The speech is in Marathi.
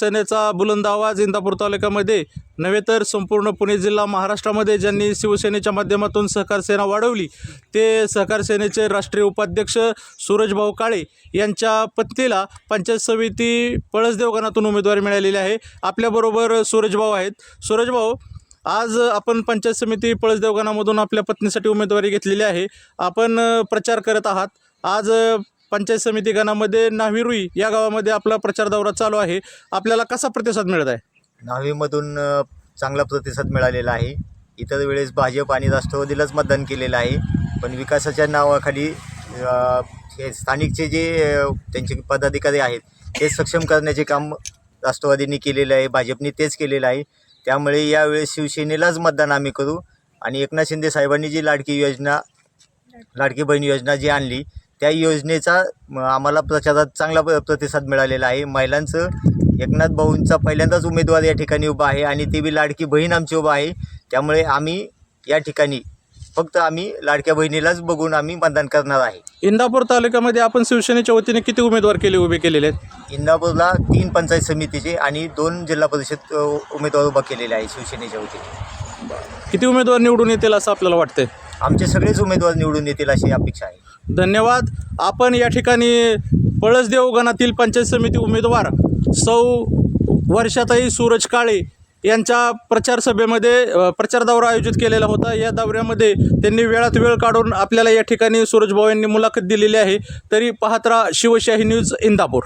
शिवसेनेचा बुलंद आवाज इंदापूर तालुक्यामध्ये नव्हे तर संपूर्ण पुणे जिल्हा महाराष्ट्रामध्ये ज्यांनी शिवसेनेच्या माध्यमातून सहकार सेना वाढवली ते सहकार सेनेचे राष्ट्रीय उपाध्यक्ष सूरजभाऊ काळे यांच्या पत्नीला पंचायत समिती पळसदेव गणातून उमेदवारी मिळालेली आहे। आपल्याबरोबर सूरजभाऊ आहेत। सूरजभाऊ, आज आपण पंचायत समिती पळसदेव गणामधून आपल्या पत्नीसाठी उमेदवारी घेतलेली आहे। आपण प्रचार करत आहात। आज पंचायत समिती गणामध्ये न्हावी या गावामध्ये आपला प्रचार दौरा चालू आहे। आपल्याला कसा प्रतिसाद मिळत आहे? न्हावीमधून चांगला प्रतिसाद मिळालेला आहे। इतर वेळेस भाजप आणि राष्ट्रवादीलाच मतदान केलेलं आहे, पण विकासाच्या नावाखाली हे स्थानिकचे जे त्यांचे पदाधिकारी आहेत ते सक्षम करण्याचे काम राष्ट्रवादींनी केलेलं आहे, भाजपने तेच केलेलं आहे। त्यामुळे यावेळेस शिवसेनेलाच मतदान आम्ही करू आणि एकनाथ शिंदे साहेबांनी जी लाडकी बहीण योजना जी आणली त्या योजनेचा आम्हाला प्रचारात चांगला प्रतिसाद मिळालेला आहे। महिलांचं एकनाथ भाऊंचा पहिल्यांदाच उमेदवार या ठिकाणी उभा आहे आणि ती बी लाडकी बहीण आमची उभा आहे। त्यामुळे आम्ही या ठिकाणी फक्त लाडक्या बहिणीलाच बघून आम्ही मतदान करणार आहे। इंदापूर तालुक्यामध्ये आपण शिवसेनेच्या वतीने किती उमेदवार उभे केलेले आहेत? इंदापूरला 3 पंचायत समितीचे आणि 2 जिल्हा परिषद उमेदवार उभा केलेले आहे शिवसेनेच्या वतीने। किती उमेदवार निवडून येतील असं आपल्याला वाटतंय? आमचे सगळेच उमेदवार निवडून येतील अशी अपेक्षा आहे। धन्यवाद। आपण या ठिकाणी पळसदेव गणातील पंचायत समिती उमेदवार सौ वर्षाताई सूरज काळे यांच्या प्रचार सभेमध्ये प्रचार दौरा आयोजित केलेला होता। या दौऱ्यामध्ये त्यांनी वेळात वेळ काढून आपल्याला या ठिकाणी सूरजभाऊ यांनी मुलाखत दिलेली आहे। तरी पाहत राहा शिवशाही न्यूज इंदापूर।